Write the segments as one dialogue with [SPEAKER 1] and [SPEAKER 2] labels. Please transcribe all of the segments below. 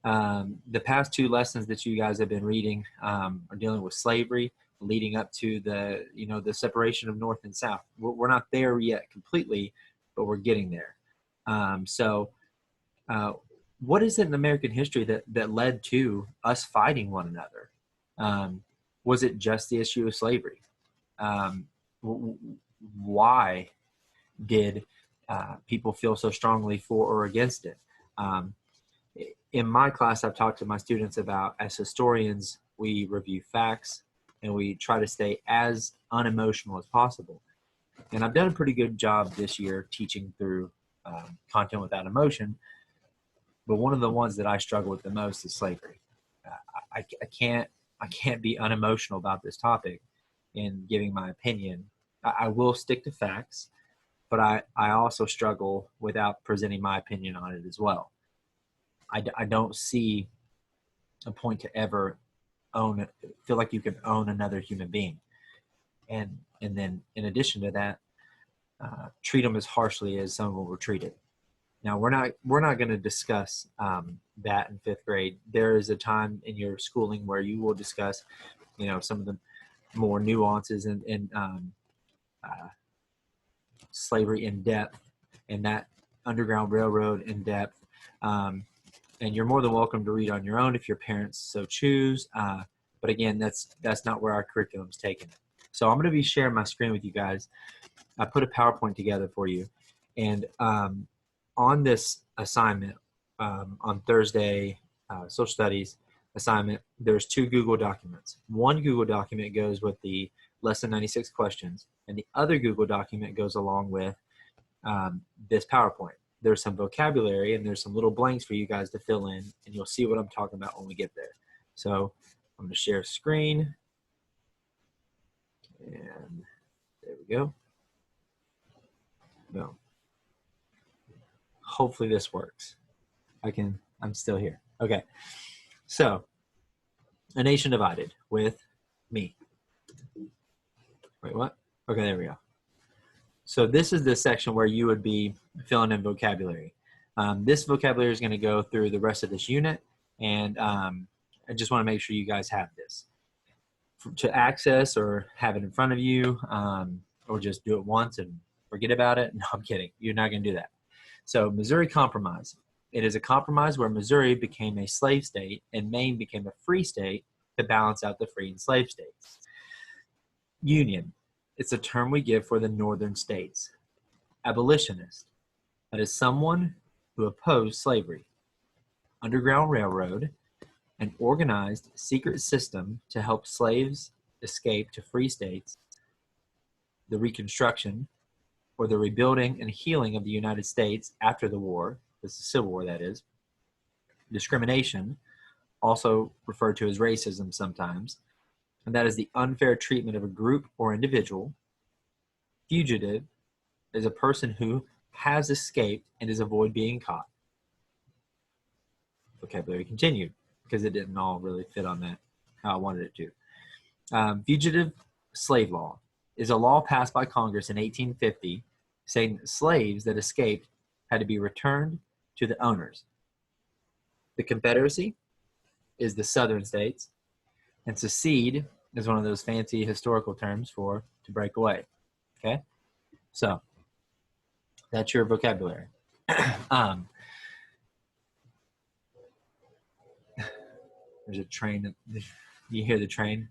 [SPEAKER 1] The past two lessons that you guys have been reading are dealing with slavery, leading up to the the separation of North and South. We're not there yet completely, but we're getting there. What is it in American history that led to us fighting one another? Was it just the issue of slavery? Why did people feel so strongly for or against it? In my class, I've talked to my students about, as historians, we review facts and we try to stay as unemotional as possible. And I've done a pretty good job this year teaching through content without emotion. But one of the ones that I struggle with the most is slavery. I can't be unemotional about this topic in giving my opinion. I will stick to facts, but I also struggle without presenting my opinion on it as well. I don't see a point to ever feel like you can own another human being. And then in addition to that, treat them as harshly as some of them were treated. Now, we're not going to discuss that in fifth grade. There is a time in your schooling where you will discuss, some of the more nuances and slavery in depth, and that Underground Railroad in depth. And you're more than welcome to read on your own if your parents so choose. But again, that's not where our curriculum's taken. So I'm going to be sharing my screen with you guys. I put a PowerPoint together for you, and on this assignment, on Thursday, social studies assignment, there's two Google documents. One Google document goes with the lesson 96 questions, and the other Google document goes along with this PowerPoint. There's some vocabulary and there's some little blanks for you guys to fill in, and you'll see what I'm talking about when we get there. So I'm going to share screen, and there we go. No. Hopefully this works. I'm still here. Okay. So, a nation divided with me. Wait, what? Okay, there we go. So this is the section where you would be filling in vocabulary. This vocabulary is going to go through the rest of this unit, and I just want to make sure you guys have this. To access or have it in front of you, or just do it once and forget about it. No, I'm kidding. You're not going to do that. So Missouri Compromise. It is a compromise where Missouri became a slave state and Maine became a free state to balance out the free and slave states. Union. It's a term we give for the northern states. Abolitionist. That is someone who opposed slavery. Underground Railroad. An organized secret system to help slaves escape to free states. The Reconstruction, or the rebuilding and healing of the United States after the war. This is the Civil War, that is. Discrimination, also referred to as racism sometimes, and that is the unfair treatment of a group or individual. Fugitive is a person who has escaped and is avoid being caught. Vocabulary continued, because it didn't all really fit on that how I wanted it to. Fugitive slave law is a law passed by Congress in 1850 saying that slaves that escaped had to be returned to the owners. The Confederacy is the southern states, and secede is one of those fancy historical terms for to break away. Okay? So, that's your vocabulary. There's a train. You hear the train?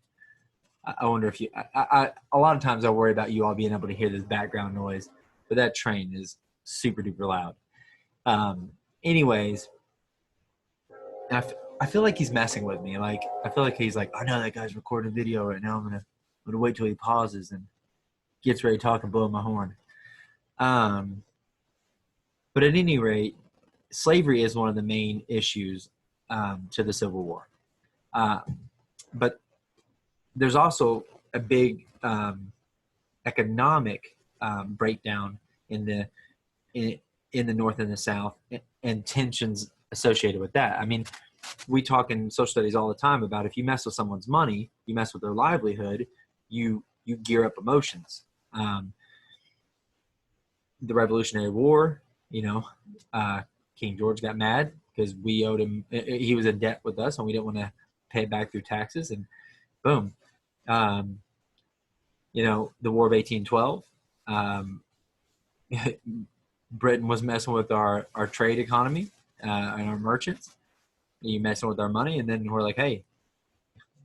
[SPEAKER 1] I wonder if you, a lot of times I worry about you all being able to hear this background noise, but that train is super duper loud. Anyways, I feel like he's messing with me. Like, I feel like he's like, I know that guy's recording video right now. I'm gonna wait till he pauses and gets ready to talk and blow my horn. But at any rate, slavery is one of the main issues to the Civil War. But there's also a big economic breakdown in the North and the South, and tensions associated with that. I mean, we talk in social studies all the time about if you mess with someone's money, you mess with their livelihood, you gear up emotions. The Revolutionary War, King George got mad. because we owed him. He was in debt with us, and we didn't want to pay it back through taxes. And boom, you know, the War of 1812. Britain was messing with our trade economy and our merchants. You messing with our money, and then we're like, hey,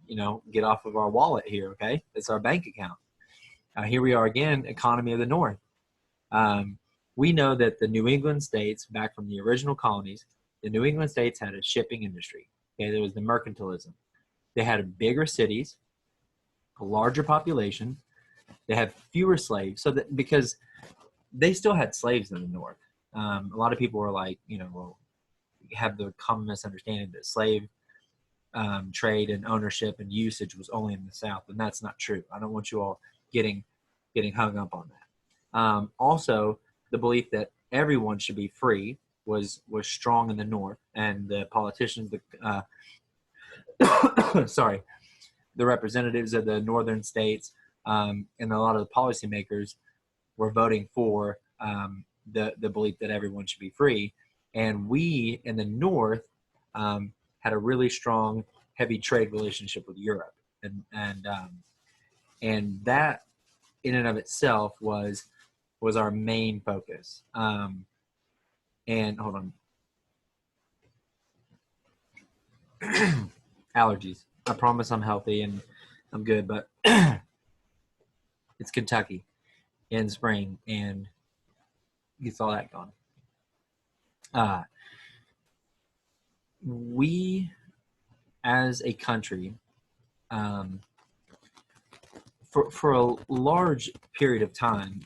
[SPEAKER 1] you know, get off of our wallet here, okay? It's our bank account. Here we are again, economy of the North. We know that the New England states, back from the original colonies, the New England states had a shipping industry. Okay, there was the mercantilism. They had bigger cities, a larger population. They had fewer slaves, so that because they still had slaves in the North. A lot of people were like, you know, well, have the common misunderstanding that slave trade and ownership and usage was only in the South, and that's not true. I don't want you all getting hung up on that. Also, the belief that everyone should be free was strong in the North, and the politicians, sorry, the representatives of the northern states, and a lot of the policymakers were voting for the belief that everyone should be free. And we in the North had a really strong, heavy trade relationship with Europe, and that in and of itself was our main focus. And hold on, allergies. I promise I'm healthy and I'm good, but it's Kentucky in spring and gets all that gone. We, as a country, for a large period of time,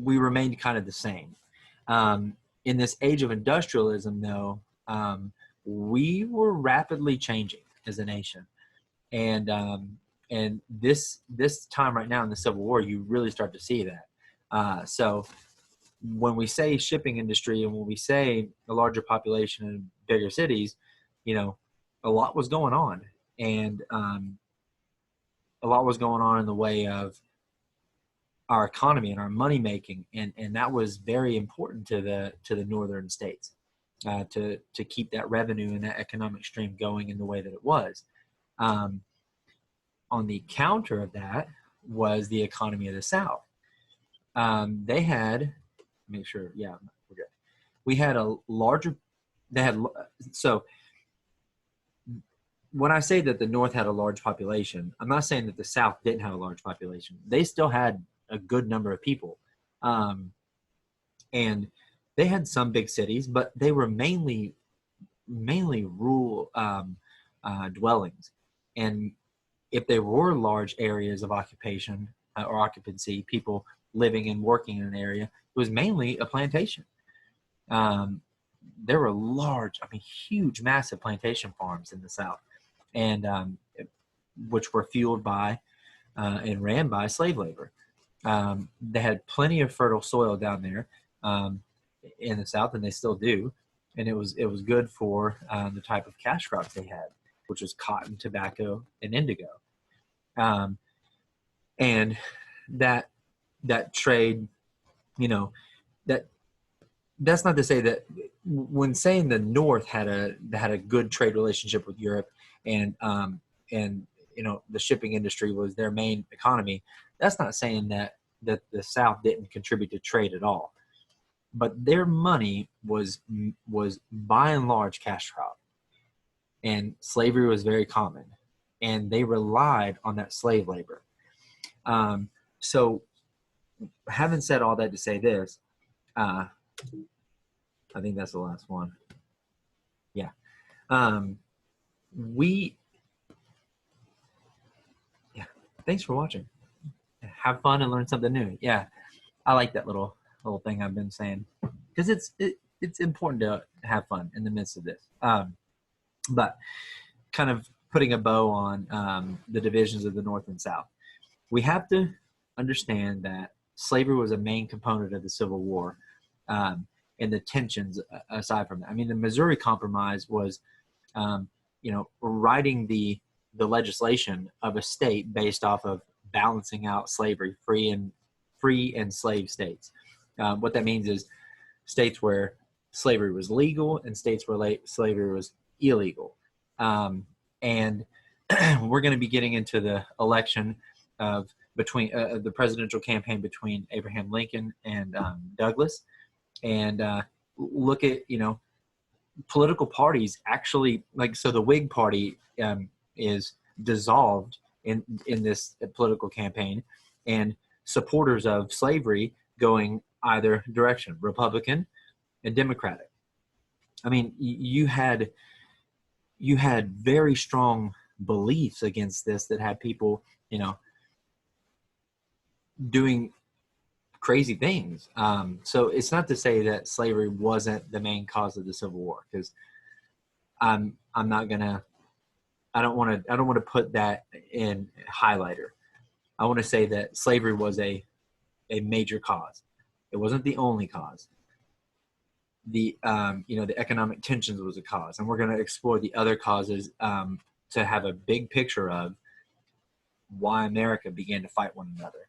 [SPEAKER 1] we remained kind of the same. In this age of industrialism, though, we were rapidly changing as a nation, and this time right now in the Civil War, you really start to see that. So when we say shipping industry and when we say a larger population in bigger cities, you know, a lot was going on, and a lot was going on in the way of our economy and our money making, and that was very important to the northern states to keep that revenue and that economic stream going in the way that it was. On the counter of that was the economy of the South. They had, make sure, yeah, we're good. We had a larger, so when I say that the North had a large population, I'm not saying that the South didn't have a large population. They still had a good number of people. And they had some big cities, but they were mainly rural dwellings. And if there were large areas of occupation or occupancy, people living and working in an area, it was mainly a plantation. There were large, huge, massive plantation farms in the South, and which were fueled by and ran by slave labor. They had plenty of fertile soil down there in the South, and they still do. And it was good for the type of cash crops they had, which was cotton, tobacco, and indigo. And that trade, that's not to say that when saying the North had a good trade relationship with Europe, and the shipping industry was their main economy, that's not saying that the South didn't contribute to trade at all. But their money was by and large cash crop, and slavery was very common, and they relied on that slave labor. So having said all that to say this, I think that's the last one. Yeah. Thanks for watching. Have fun and learn something new. Yeah. I like that little thing I've been saying, because it's important to have fun in the midst of this. But kind of putting a bow on the divisions of the North and South, we have to understand that slavery was a main component of the Civil War, and the tensions aside from that. The Missouri Compromise was, writing the legislation of a state based off of balancing out slavery, free and slave states. What that means is states where slavery was legal and states where slavery was illegal. And we're going to be getting into the election of between the presidential campaign between Abraham Lincoln and Douglas, and look at, political parties actually, like, so the Whig Party is dissolved in this political campaign, and supporters of slavery going either direction, Republican and Democratic. I mean, you had very strong beliefs against this that had people, doing crazy things. So it's not to say that slavery wasn't the main cause of the Civil War, because I'm not gonna. I don't want to put that in highlighter. I want to say that slavery was a major cause. It wasn't the only cause. The the economic tensions was a cause, and we're going to explore the other causes to have a big picture of why America began to fight one another.